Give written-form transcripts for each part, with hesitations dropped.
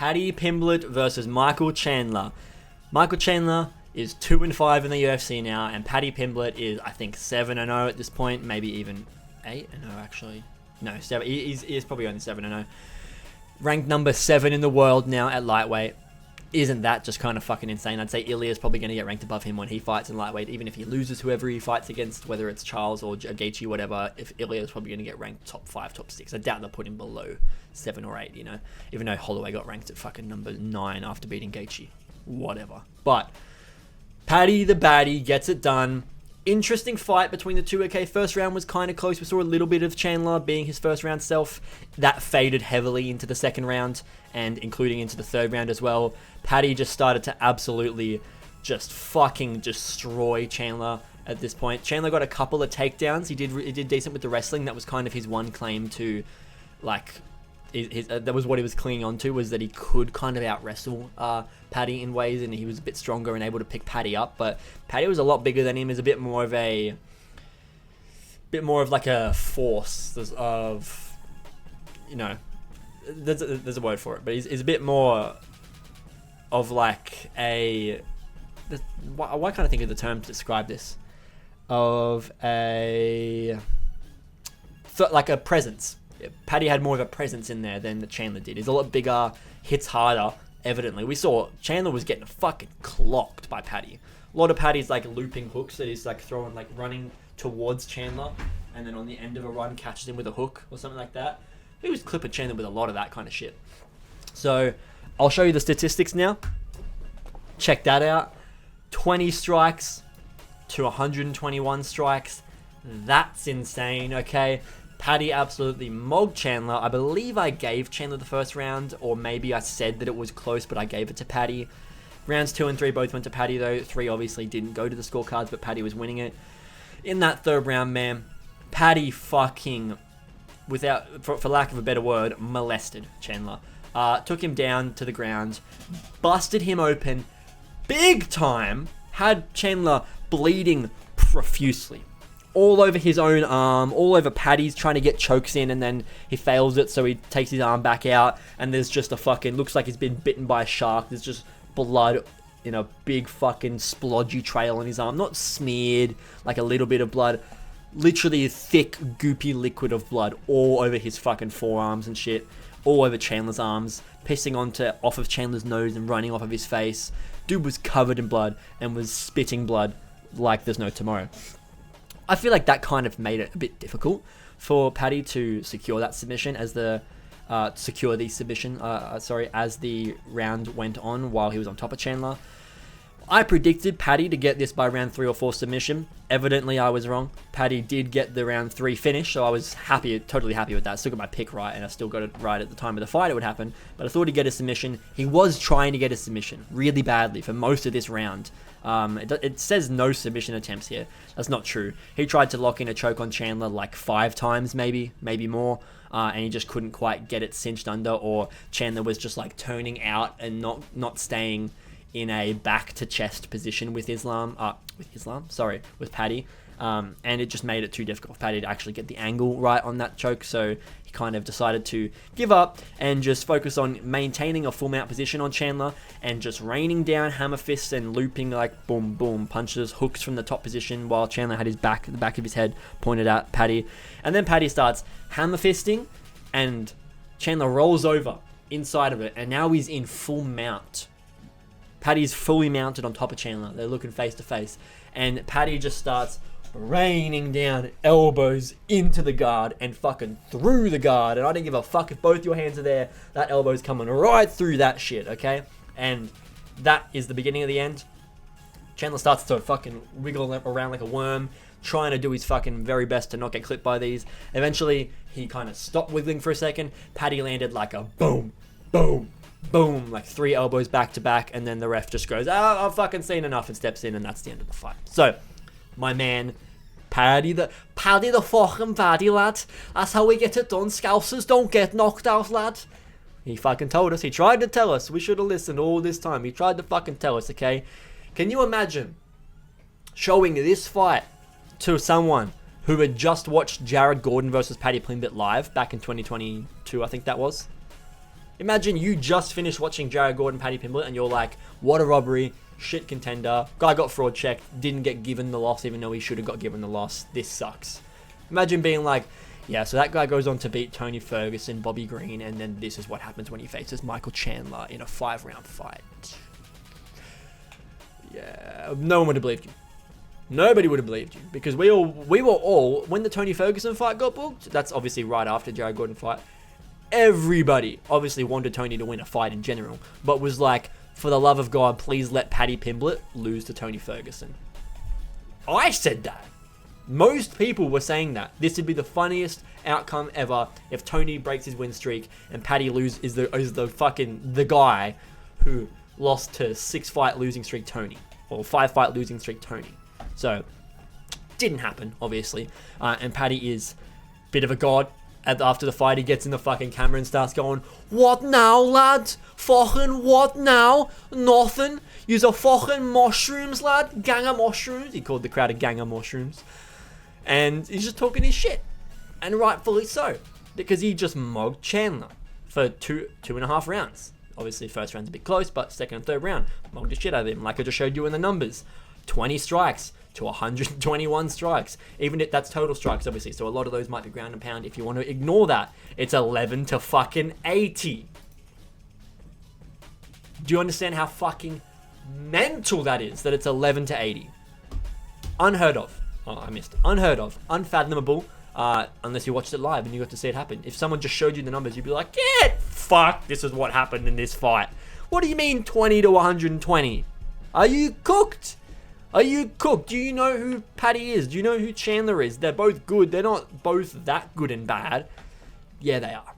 Paddy Pimblett versus Michael Chandler. Michael Chandler is 2-5 in the UFC now, and Paddy Pimblett is, I think, 7-0 at this point, maybe even 8-0 actually. No, 7. He's probably only 7-0. Ranked number 7 in the world now at lightweight. Isn't that just kind of fucking insane? I'd say Ilya's probably going to get ranked above him when he fights in lightweight, even if he loses whoever he fights against, whether it's Charles or Gaethje, whatever. If Ilya's probably going to get ranked top 5, top 6. I doubt they'll put him below 7 or 8, you know, even though Holloway got ranked at fucking number 9 after beating Gaethje. Whatever. But Paddy the Baddie gets it done. Interesting fight between the two. Okay, first round was kind of close. We saw a little bit of Chandler being his first round self. That faded heavily into the second round and including into the third round as well. Paddy just started to absolutely just fucking destroy Chandler at this point. Chandler got a couple of takedowns. He did decent with the wrestling. That was kind of his one claim to, like, that was what he was clinging on to, was that he could kind of out wrestle Paddy in ways, and he was a bit stronger and able to pick Paddy up. But Paddy was a lot bigger than him. Is a bit more of like a force of, you know, there's a word for it, but he's a bit more of like why can't I think of the term to describe this? Of like a presence. Paddy had more of a presence in there than Chandler did. He's a lot bigger, hits harder, evidently. We saw Chandler was getting fucking clocked by Paddy. A lot of Paddy's like looping hooks that he's like throwing, like running towards Chandler, and then on the end of a run catches him with a hook or something like that. He was clipping Chandler with a lot of that kind of shit. So I'll show you the statistics now. Check that out. 20 strikes to 121 strikes. That's insane, okay? Paddy absolutely mogged Chandler. I believe I gave Chandler the first round, or maybe I said that it was close, but I gave it to Paddy. Rounds 2 and 3 both went to Paddy, though. 3 obviously didn't go to the scorecards, but Paddy was winning it. In that third round, man, Paddy fucking, for lack of a better word, molested Chandler. Took him down to the ground, busted him open big time, had Chandler bleeding profusely. All over his own arm, all over Paddy's, trying to get chokes in, and then he fails it, so he takes his arm back out, and there's just a fucking, looks like he's been bitten by a shark. There's just blood in a big fucking splodgy trail on his arm. Not smeared, like a little bit of blood. Literally a thick, goopy liquid of blood all over his fucking forearms and shit. All over Chandler's arms, pissing off of Chandler's nose and running off of his face. Dude was covered in blood and was spitting blood like there's no tomorrow. I feel like that kind of made it a bit difficult for Paddy to secure that submission as the as the round went on while he was on top of Chandler. I predicted Paddy to get this by round 3 or 4 submission. Evidently, I was wrong. Paddy did get the round 3 finish, so I was totally happy with that. I still got my pick right, and I still got it right at the time of the fight it would happen. But I thought he'd get a submission. He was trying to get a submission really badly for most of this round. It says no submission attempts here. That's not true. He tried to lock in a choke on Chandler like 5 times, maybe more. And he just couldn't quite get it cinched under, or Chandler was just like turning out and not staying in a back to chest position with Paddy. And it just made it too difficult for Paddy to actually get the angle right on that choke. So he kind of decided to give up and just focus on maintaining a full mount position on Chandler and just raining down hammer fists and looping like boom, boom, punches, hooks from the top position while Chandler had the back of his head pointed at Paddy. And then Paddy starts hammer fisting and Chandler rolls over inside of it. And now he's in full mount. Paddy's fully mounted on top of Chandler. They're looking face to face. And Paddy just starts raining down elbows into the guard and fucking through the guard. And I don't give a fuck if both your hands are there. That elbow's coming right through that shit, okay? And that is the beginning of the end. Chandler starts to fucking wiggle around like a worm, trying to do his fucking very best to not get clipped by these. Eventually, he kind of stopped wiggling for a second. Paddy landed like a boom, boom, boom, like 3 elbows back to back, and then the ref just goes, I've fucking seen enough, and steps in, and that's the end of the fight. So, my man, Paddy the fucking Paddy, lad. That's how we get it done. Scousers don't get knocked out, lad. He fucking told us. He tried to tell us. We should have listened all this time. He tried to fucking tell us, okay? Can you imagine showing this fight to someone who had just watched Jared Gordon versus Paddy Pimblett live back in 2022, I think that was? Imagine you just finished watching Jared Gordon, Paddy Pimblett, and you're like, what a robbery, shit contender, guy got fraud checked, didn't get given the loss even though he should have got given the loss, this sucks. Imagine being like, yeah, so that guy goes on to beat Tony Ferguson, Bobby Green, and then this is what happens when he faces Michael Chandler in a 5-round fight. Yeah, no one would have believed you. Nobody would have believed you, because we were all, when the Tony Ferguson fight got booked, that's obviously right after Jared Gordon fight, everybody obviously wanted Tony to win a fight in general, but was like, for the love of God, please let Paddy Pimblett lose to Tony Ferguson. I said that. Most people were saying that. This would be the funniest outcome ever if Tony breaks his win streak and Paddy is the guy who lost to 6-fight losing streak Tony, or 5-fight losing streak Tony. So, didn't happen, obviously. And Paddy is a bit of a god. After the fight, he gets in the fucking camera and starts going, "What now, lads? Fucking what now? Nothing. You's a fucking mushrooms, lad. Gang of mushrooms." He called the crowd a gang of mushrooms. And he's just talking his shit. And rightfully so. Because he just mogged Chandler for two and a half rounds. Obviously, first round's a bit close, but second and third round, mogged the shit out of him. Like I just showed you in the numbers. 20 strikes to 121 strikes. Even if that's total strikes, obviously. So a lot of those might be ground and pound. If you want to ignore that, it's 11 to fucking 80. Do you understand how fucking mental that is? That it's 11 to 80. Unheard of. Oh, I missed. Unheard of. Unfathomable. Unless you watched it live and you got to see it happen. If someone just showed you the numbers, you'd be like, "Get fuck, this is what happened in this fight." What do you mean 20 to 120? Are you cooked? Are you cooked? Do you know who Paddy is? Do you know who Chandler is? They're both good. They're not both that good and bad. Yeah, they are.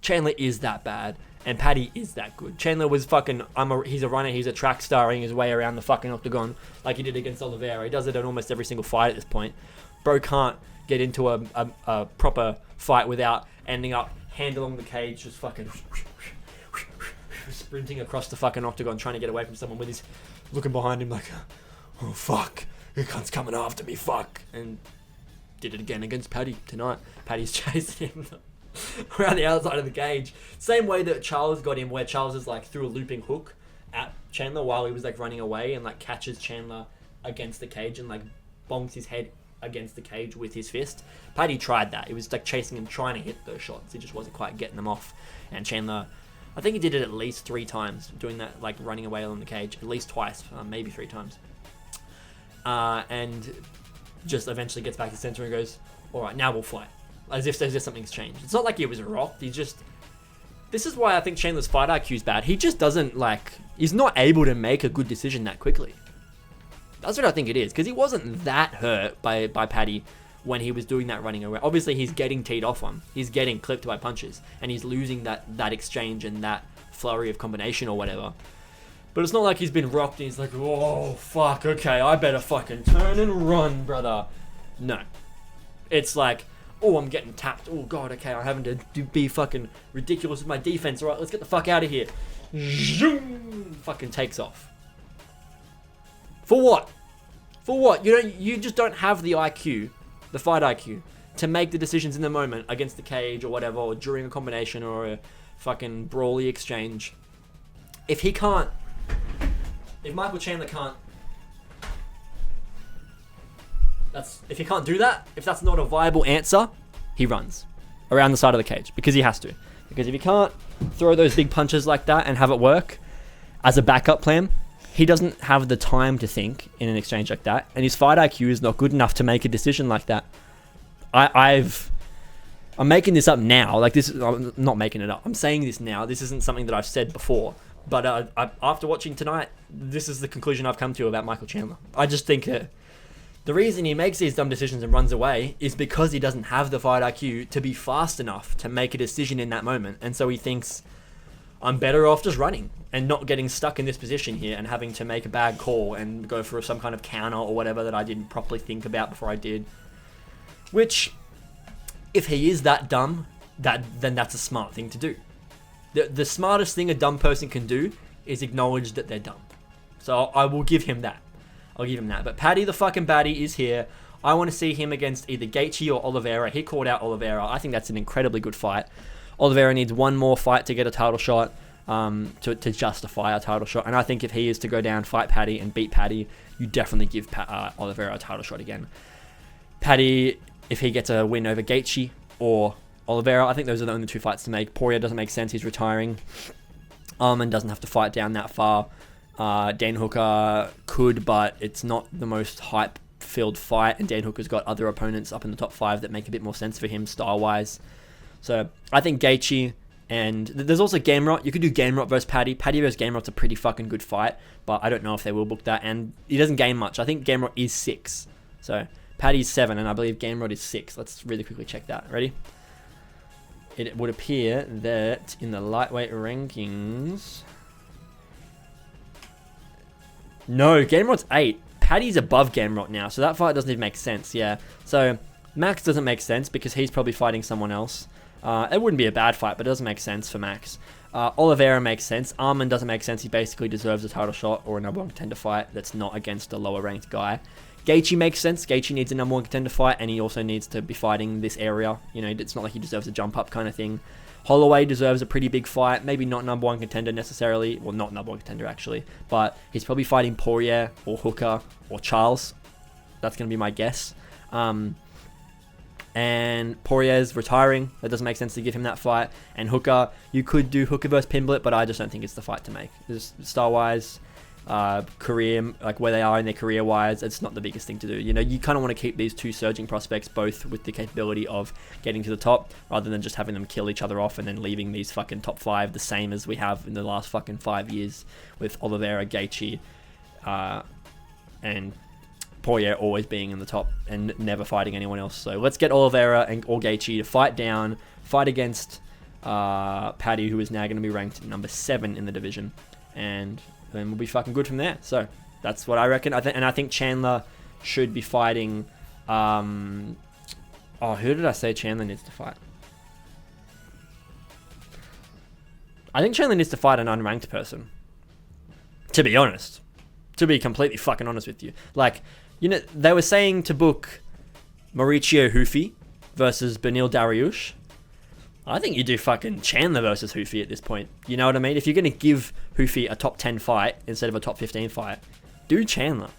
Chandler is that bad, and Paddy is that good. Chandler was fucking, he's a runner, he's a track starring his way around the fucking octagon like he did against Oliveira. He does it in almost every single fight at this point. Bro can't get into a proper fight without ending up hand along the cage, just fucking sprinting across the fucking octagon trying to get away from someone with his looking behind him like, "Oh fuck, your cunt's coming after me, fuck." And did it again against Paddy tonight. Paddy's chasing him around the outside of the cage. Same way that Charles got him, where Charles is like threw a looping hook at Chandler while he was like running away and like catches Chandler against the cage and like bonks his head against the cage with his fist. Paddy tried that. It was like chasing him, trying to hit those shots. He just wasn't quite getting them off. And Chandler, I think he did it at least 3 times, doing that, like running away on the cage. At least twice, maybe 3 times. And just eventually gets back to center and goes, "All right, now we'll fight." As if something's changed. It's not like he was rocked. This is why I think Chandler's fight IQ is bad. He just doesn't he's not able to make a good decision that quickly. That's what I think it is, because he wasn't that hurt by Paddy when he was doing that running away. Obviously, he's getting teed off on. He's getting clipped by punches, and he's losing that exchange and that flurry of combination or whatever. But it's not like he's been rocked and he's like, "Oh, fuck, okay, I better fucking turn and run, brother." No. It's like, "Oh, I'm getting tapped. Oh, God, okay, I'm having to be fucking ridiculous with my defense. All right, let's get the fuck out of here." Zoom, fucking takes off. For what? For what? You just don't have the IQ, the fight IQ, to make the decisions in the moment against the cage or whatever, or during a combination or a fucking brawly exchange. If Michael Chandler can't, if he can't do that, if that's not a viable answer, he runs around the side of the cage because he has to. Because if he can't throw those big punches like that and have it work as a backup plan, he doesn't have the time to think in an exchange like that, and his fight IQ is not good enough to make a decision like that. I'm making this up now. Like this, I'm not making it up. I'm saying this now. This isn't something that I've said before. But after watching tonight, this is the conclusion I've come to about Michael Chandler. I just think that the reason he makes these dumb decisions and runs away is because he doesn't have the fight IQ to be fast enough to make a decision in that moment. And so he thinks, "I'm better off just running and not getting stuck in this position here and having to make a bad call and go for some kind of counter or whatever that I didn't properly think about before I did." Which, if he is that dumb, then that's a smart thing to do. The smartest thing a dumb person can do is acknowledge that they're dumb. So I will give him that. I'll give him that. But Paddy the fucking baddie is here. I want to see him against either Gaethje or Oliveira. He called out Oliveira. I think that's an incredibly good fight. Oliveira needs one more fight to get a title shot, to justify a title shot. And I think if he is to go down, fight Paddy, and beat Paddy, you definitely give Oliveira a title shot again. Paddy, if he gets a win over Gaethje or Oliveira, I think those are the only 2 fights to make. Poirier doesn't make sense. He's retiring. Arman doesn't have to fight down that far. Dan Hooker could, but it's not the most hype-filled fight, and Dan Hooker's got other opponents up in the top 5 that make a bit more sense for him style-wise. So I think Gaethje, and there's also Gamrot. You could do Gamrot versus Paddy. Paddy versus Gamrot's a pretty fucking good fight, but I don't know if they will book that, and he doesn't gain much. I think Gamrot is 6. So Paddy's 7, and I believe Gamrot is 6. Let's really quickly check that. Ready? It would appear that in the lightweight rankings... No, Gamrot's 8. Paddy's above Gamrot now, so that fight doesn't even make sense, yeah. So, Max doesn't make sense because he's probably fighting someone else. It wouldn't be a bad fight, but it doesn't make sense for Max. Oliveira makes sense. Arman doesn't make sense. He basically deserves a title shot or a number 1 contender fight that's not against a lower ranked guy. Gaethje makes sense. Gaethje needs a number 1 contender fight, and he also needs to be fighting this area. You know, it's not like he deserves a jump up kind of thing. Holloway deserves a pretty big fight. Maybe not number 1 contender necessarily. Well, not number 1 contender actually. But he's probably fighting Poirier or Hooker or Charles. That's going to be my guess. And Poirier's retiring. That doesn't make sense to give him that fight. And Hooker, you could do Hooker versus Pimblett, but I just don't think it's the fight to make. Just style-wise, career, like where they are in their career-wise, it's not the biggest thing to do. You know, you kind of want to keep these 2 surging prospects both with the capability of getting to the top, rather than just having them kill each other off and then leaving these fucking top 5 the same as we have in the last fucking 5 years with Oliveira, Gaethje, and Poirier always being in the top and never fighting anyone else. So let's get Oliveira or Gaethje to fight down, fight against Paddy, who is now going to be ranked number 7 in the division, and then we'll be fucking good from there. So that's what I reckon. I think Chandler should be fighting. Who did I say Chandler needs to fight? I think Chandler needs to fight an unranked person. To be honest, to be completely fucking honest with you, like, you know, they were saying to book Mauricio Hufi versus Benil Dariush. I think you do fucking Chandler versus Hufi at this point. You know what I mean? If you're going to give Hufi a top 10 fight instead of a top 15 fight, do Chandler.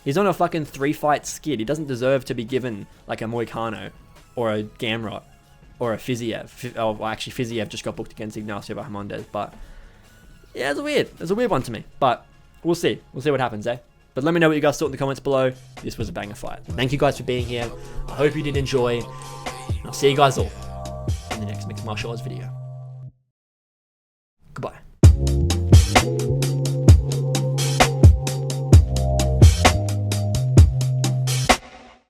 He's on a fucking 3-fight skid. He doesn't deserve to be given like a Moicano or a Gamrot or a Fiziev. Well, actually, Fiziev just got booked against Ignacio Bahamondes. But yeah, it's weird. It's a weird one to me. But we'll see. We'll see what happens, eh? But let me know what you guys thought in the comments below. This was a banger fight. Thank you guys for being here. I hope you did enjoy. I'll see you guys all in the next Mixed Martial Arts video. Goodbye.